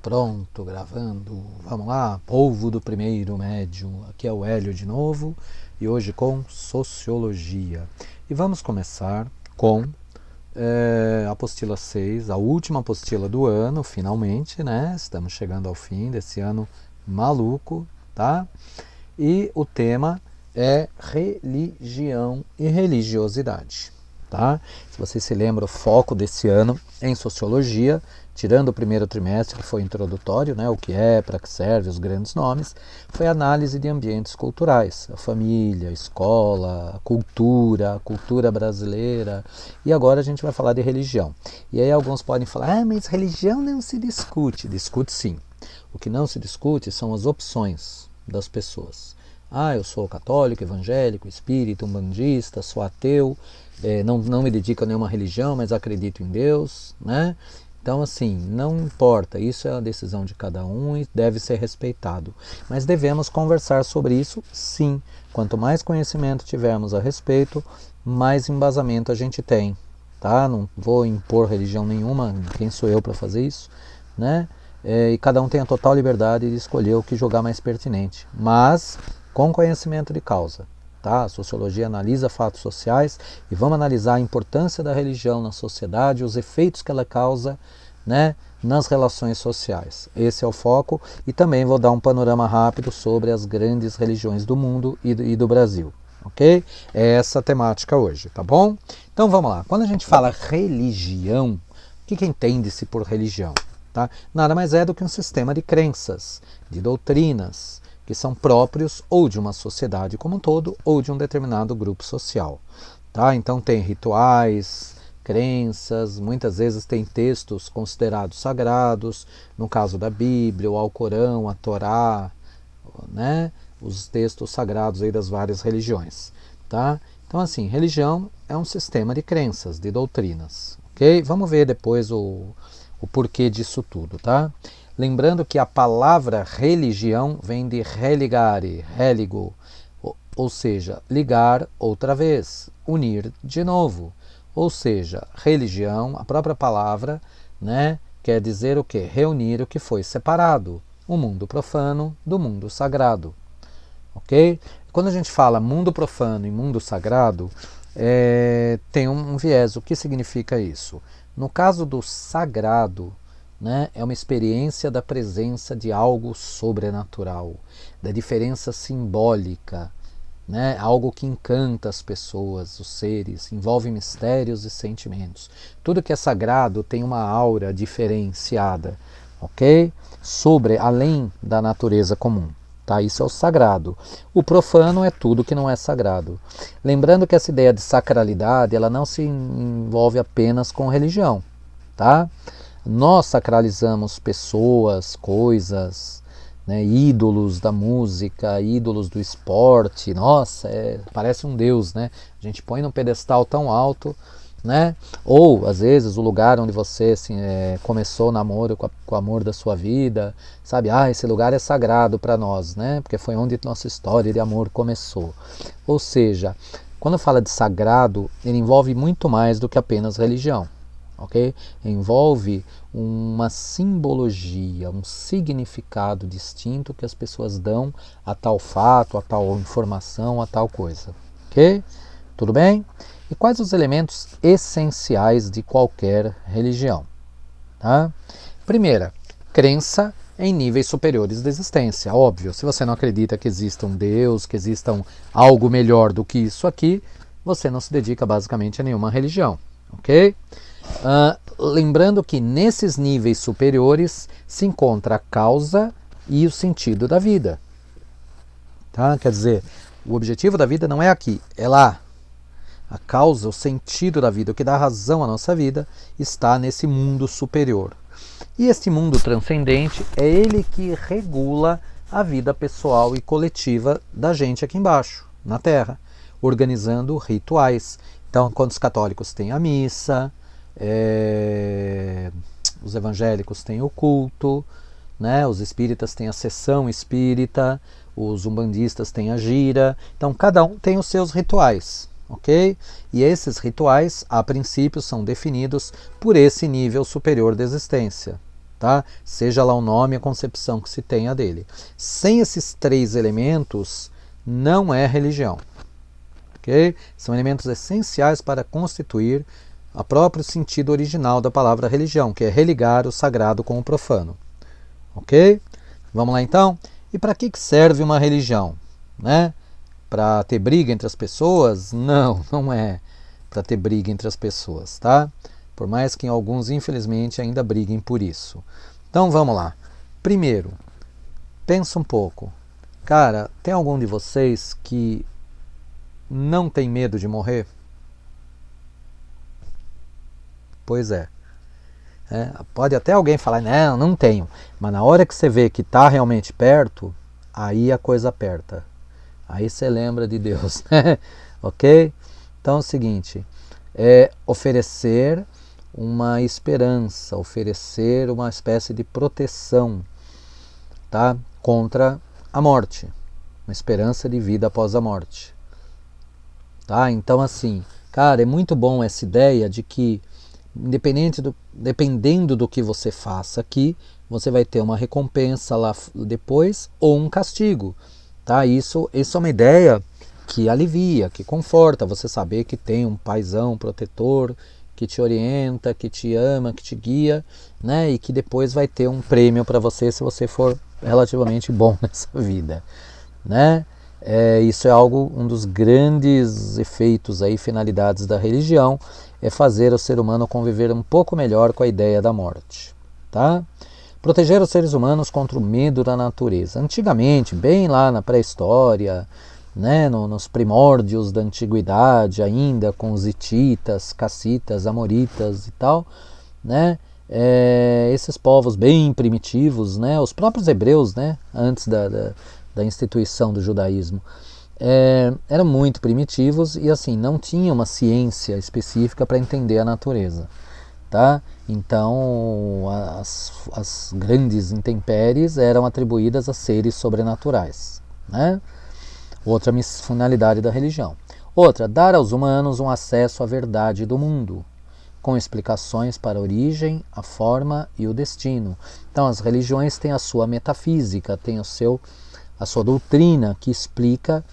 Pronto, gravando. Vamos lá, povo do primeiro médium. Aqui é o Hélio de novo e hoje com Sociologia. E vamos começar com a apostila 6, a última apostila do ano, finalmente, né? Estamos chegando ao fim desse ano maluco, tá? E o tema é religião e religiosidade. Tá? Se você se lembra, o foco desse ano em sociologia, tirando o primeiro trimestre, que foi introdutório, né, o que é, para que serve, os grandes nomes, foi a análise de ambientes culturais, a família, a escola, a cultura brasileira, e agora a gente vai falar de religião. E aí alguns podem falar, mas religião não se discute. Discute sim. O que não se discute são as opções das pessoas. Eu sou católico, evangélico, espírita, umbandista, sou ateu, não me dedico a nenhuma religião, mas acredito em Deus, né? Então, assim, não importa, isso é a decisão de cada um e deve ser respeitado. Mas devemos conversar sobre isso, sim. Quanto mais conhecimento tivermos a respeito, mais embasamento a gente tem, tá? Não vou impor religião nenhuma, quem sou eu para fazer isso, né? E cada um tem a total liberdade de escolher o que julgar mais pertinente, mas com conhecimento de causa. Tá? A sociologia analisa fatos sociais e vamos analisar a importância da religião na sociedade, os efeitos que ela causa, né, nas relações sociais. Esse é o foco e também vou dar um panorama rápido sobre as grandes religiões do mundo e do Brasil. Ok? É essa a temática hoje, tá bom? Então vamos lá. Quando a gente fala religião, o que entende-se por religião? Tá? Nada mais é do que um sistema de crenças, de doutrinas, que são próprios ou de uma sociedade como um todo ou de um determinado grupo social. Tá? Então tem rituais, crenças, muitas vezes tem textos considerados sagrados, no caso da Bíblia, o Alcorão, a Torá, né? Os textos sagrados aí das várias religiões. Tá? Então assim, religião é um sistema de crenças, de doutrinas. Okay? Vamos ver depois o porquê disso tudo, tá? Lembrando que a palavra religião vem de religare, religo, ou seja, ligar outra vez, unir de novo. Ou seja, religião, a própria palavra, né, quer dizer o quê? Reunir o que foi separado, o mundo profano do mundo sagrado. Ok? Quando a gente fala mundo profano e mundo sagrado, tem um viés. O que significa isso? No caso do sagrado, né, é uma experiência da presença de algo sobrenatural, da diferença simbólica, né, algo que encanta as pessoas, os seres, envolve mistérios e sentimentos. Tudo que é sagrado tem uma aura diferenciada, ok? Além da natureza comum. Tá? Isso é o sagrado. O profano é tudo que não é sagrado. Lembrando que essa ideia de sacralidade, ela não se envolve apenas com religião. Tá? Nós sacralizamos pessoas, coisas, né, ídolos da música, ídolos do esporte. Nossa, parece um deus, né? A gente põe num pedestal tão alto, né? Ou às vezes o lugar onde você assim, começou o namoro com o amor da sua vida, sabe? Esse lugar é sagrado para nós, né? Porque foi onde nossa história de amor começou. Ou seja, quando fala de sagrado, ele envolve muito mais do que apenas religião. Okay? Envolve uma simbologia, um significado distinto que as pessoas dão a tal fato, a tal informação, a tal coisa. Ok? Tudo bem? E quais os elementos essenciais de qualquer religião? Tá? Primeira, crença em níveis superiores da existência. Óbvio, se você não acredita que exista um Deus, que exista algo melhor do que isso aqui, você não se dedica basicamente a nenhuma religião. Ok? Lembrando que nesses níveis superiores se encontra a causa e o sentido da vida. Tá? Quer dizer, o objetivo da vida não é aqui, é lá. A causa, o sentido da vida, o que dá razão à nossa vida, está nesse mundo superior. E este mundo transcendente é ele que regula a vida pessoal e coletiva da gente aqui embaixo, na Terra, organizando rituais. Então, quando os católicos têm a missa, os evangélicos têm o culto, né? Os espíritas têm a sessão espírita, os umbandistas têm a gira. Então, cada um tem os seus rituais. Ok? E esses rituais, a princípio, são definidos por esse nível superior de existência. tá? Seja lá o nome, a concepção que se tenha dele. Sem esses 3 elementos, não é religião. Okay? São elementos essenciais para constituir o próprio sentido original da palavra religião, que é religar o sagrado com o profano. Ok? Vamos lá então? E para que serve uma religião? Né? Para ter briga entre as pessoas? Não, não é para ter briga entre as pessoas, tá? Por mais que alguns, infelizmente, ainda briguem por isso. Então vamos lá. Primeiro, pensa um pouco. Cara, tem algum de vocês que não tem medo de morrer? Pois é. Pode até alguém falar, não, não tenho. Mas na hora que você vê que está realmente perto, aí a coisa aperta. Aí você lembra de Deus. Ok? Então é o seguinte, é oferecer uma esperança, oferecer uma espécie de proteção, tá? Contra a morte. Uma esperança de vida após a morte. Tá? Então assim, cara, é muito bom essa ideia de que dependendo do que você faça aqui, você vai ter uma recompensa lá depois ou um castigo. Tá? Isso é uma ideia que alivia, que conforta você saber que tem um paizão protetor que te orienta, que te ama, que te guia, né? E que depois vai ter um prêmio para você se você for relativamente bom nessa vida, né? Isso é um dos grandes efeitos aí, finalidades da religião, é fazer o ser humano conviver um pouco melhor com a ideia da morte, tá? Proteger os seres humanos contra o medo da natureza. Antigamente, bem lá na pré-história, né, nos primórdios da antiguidade, ainda com os hititas, cassitas, amoritas e tal, né, esses povos bem primitivos, né, os próprios hebreus, né, antes da instituição do judaísmo, eram muito primitivos e assim não tinha uma ciência específica para entender a natureza, tá? Então as grandes intempéries eram atribuídas a seres sobrenaturais, né? Outra finalidade da religião. Outra, dar aos humanos um acesso à verdade do mundo, com explicações para a origem, a forma e o destino. Então as religiões têm a sua metafísica, têm a sua doutrina que explica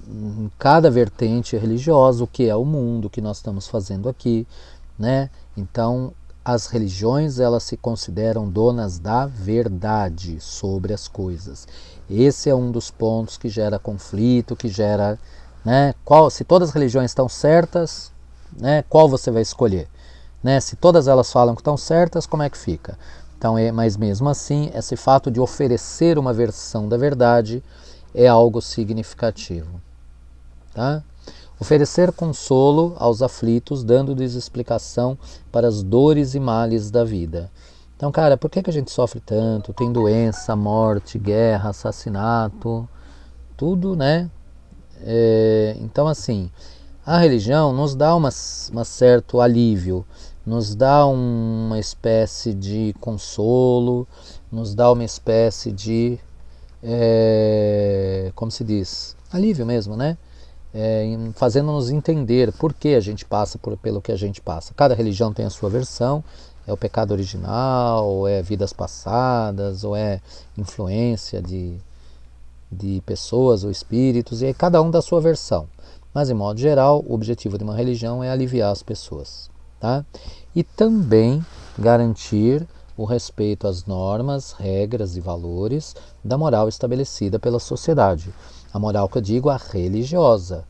em cada vertente religiosa o que é o mundo, o que nós estamos fazendo aqui, né? Então as religiões, elas se consideram donas da verdade sobre as coisas. Esse é um dos pontos que gera conflito, que gera, né, se todas as religiões estão certas, né, qual você vai escolher? Né? Se todas elas falam que estão certas, como é que fica? Então, mas mesmo assim, esse fato de oferecer uma versão da verdade é algo significativo. Tá? Oferecer consolo aos aflitos, dando-lhes explicação para as dores e males da vida. Então, cara, por que a gente sofre tanto? Tem doença, morte, guerra, assassinato, tudo, né? Então, assim, a religião nos dá um certo alívio, nos dá uma espécie de consolo, nos dá uma espécie de, como se diz, alívio mesmo, né? Fazendo-nos entender por que a gente passa pelo que a gente passa. Cada religião tem a sua versão, é o pecado original, ou é vidas passadas, ou é influência de pessoas ou espíritos, e aí cada um dá a sua versão. Mas, em modo geral, o objetivo de uma religião é aliviar as pessoas. Tá? E também garantir o respeito às normas, regras e valores da moral estabelecida pela sociedade. A moral que eu digo, a religiosa,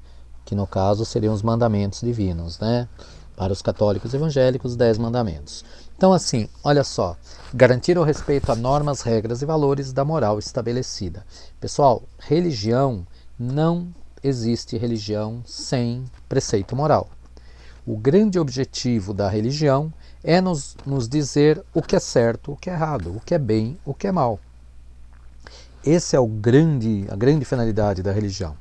que no caso seriam os mandamentos divinos, né? Para os católicos evangélicos, 10 mandamentos. Então assim, olha só, garantir o respeito a normas, regras e valores da moral estabelecida. Pessoal, religião, não existe religião sem preceito moral. O grande objetivo da religião é nos dizer o que é certo, o que é errado, o que é bem, o que é mal. Esse é a grande finalidade da religião,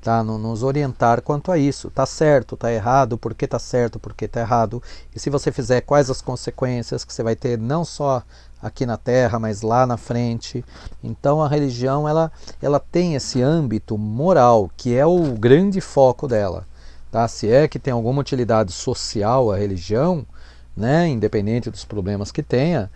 tá? Nos orientar quanto a isso. Está certo, está errado, por que está certo, por que está errado. E se você fizer, quais as consequências que você vai ter, não só aqui na Terra, mas lá na frente. Então a religião, ela tem esse âmbito moral, que é o grande foco dela. Tá? Se é que tem alguma utilidade social a religião, né, independente dos problemas que tenha,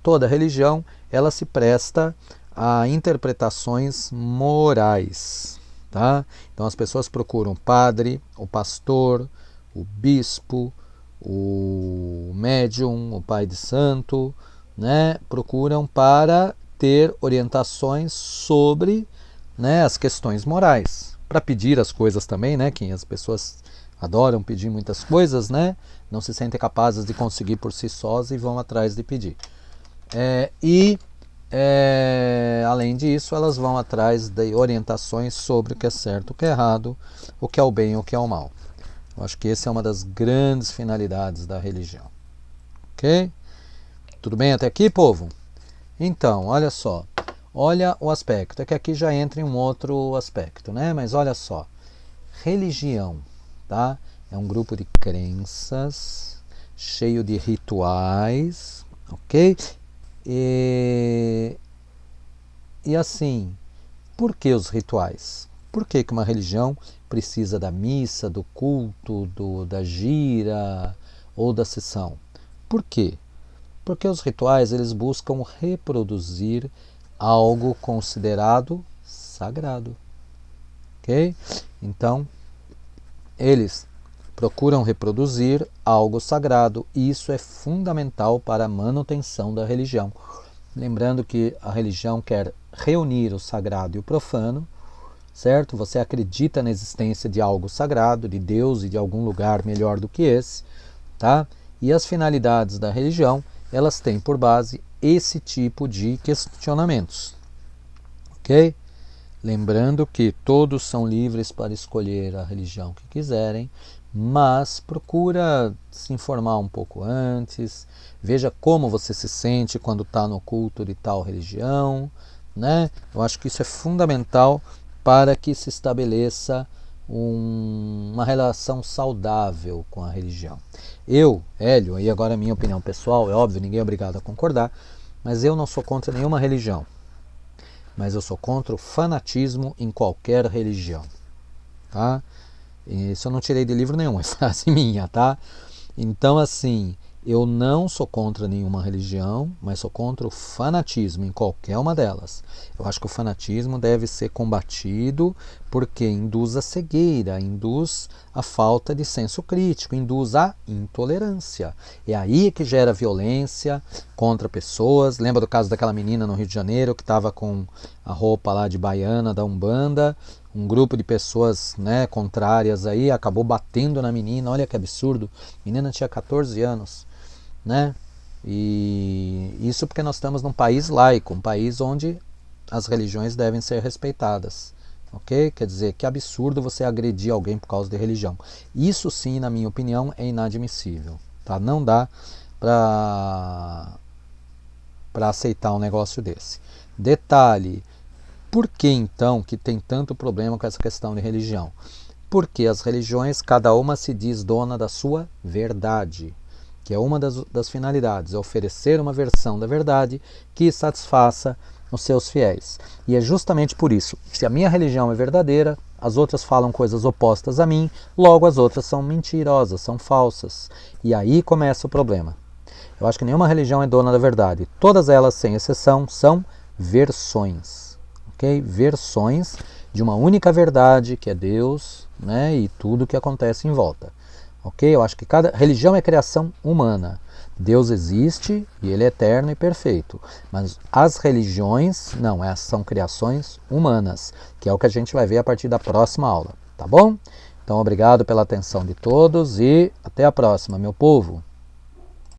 toda religião ela se presta a interpretações morais. Tá? Então as pessoas procuram o padre, o pastor, o bispo, o médium, o pai de santo, né? Procuram para ter orientações sobre, né, as questões morais, para pedir as coisas também, né? Que as pessoas adoram pedir muitas coisas, né? Não se sentem capazes de conseguir por si sós e vão atrás de pedir. Além disso, elas vão atrás de orientações sobre o que é certo, o que é errado, o que é o bem e o que é o mal. Eu acho que essa é uma das grandes finalidades da religião. Ok? Tudo bem até aqui, povo? Então, olha só. Olha o aspecto. É que aqui já entra em um outro aspecto, né? Mas olha só. Religião, tá? É um grupo de crenças, cheio de rituais, ok? E assim, por que os rituais? Por que uma religião precisa da missa, do culto, da gira ou da sessão? Por quê? Porque os rituais eles buscam reproduzir algo considerado sagrado. Ok? Então, eles procuram reproduzir algo sagrado e isso é fundamental para a manutenção da religião. Lembrando que a religião quer reunir o sagrado e o profano, certo? Você acredita na existência de algo sagrado, de Deus e de algum lugar melhor do que esse, tá? E as finalidades da religião, elas têm por base esse tipo de questionamentos, ok? Lembrando que todos são livres para escolher a religião que quiserem, mas procura se informar um pouco antes, veja como você se sente quando está no culto de tal religião, né? Eu acho que isso é fundamental para que se estabeleça uma relação saudável com a religião. Eu, Hélio, e agora a minha opinião pessoal, é óbvio, ninguém é obrigado a concordar, mas eu não sou contra nenhuma religião. Mas eu sou contra o fanatismo em qualquer religião. Tá? Isso eu não tirei de livro nenhum, é frase minha, tá? Então, assim, eu não sou contra nenhuma religião, mas sou contra o fanatismo em qualquer uma delas. Eu acho que o fanatismo deve ser combatido porque induz a cegueira, induz a falta de senso crítico, induz a intolerância. É aí que gera violência contra pessoas. Lembra do caso daquela menina no Rio de Janeiro que estava com a roupa lá de baiana da Umbanda? Um grupo de pessoas, né, contrárias aí acabou batendo na menina. Olha que absurdo. A menina tinha 14 anos. Né? E isso porque nós estamos num país laico, um país onde as religiões devem ser respeitadas, ok? Quer dizer, que absurdo você agredir alguém por causa de religião. Isso sim, na minha opinião, é inadmissível, tá? Não dá para aceitar um negócio desse. Detalhe, por que então que tem tanto problema com essa questão de religião? Porque as religiões, cada uma se diz dona da sua verdade, que é uma das finalidades, é oferecer uma versão da verdade que satisfaça os seus fiéis. E é justamente por isso, se a minha religião é verdadeira, as outras falam coisas opostas a mim, logo as outras são mentirosas, são falsas. E aí começa o problema. Eu acho que nenhuma religião é dona da verdade. Todas elas, sem exceção, são versões. Ok? Versões de uma única verdade, que é Deus, né? E tudo o que acontece em volta. Ok? Eu acho que cada religião é criação humana. Deus existe e Ele é eterno e perfeito. Mas as religiões, não, essas são criações humanas, que é o que a gente vai ver a partir da próxima aula. Tá bom? Então, obrigado pela atenção de todos e até a próxima, meu povo.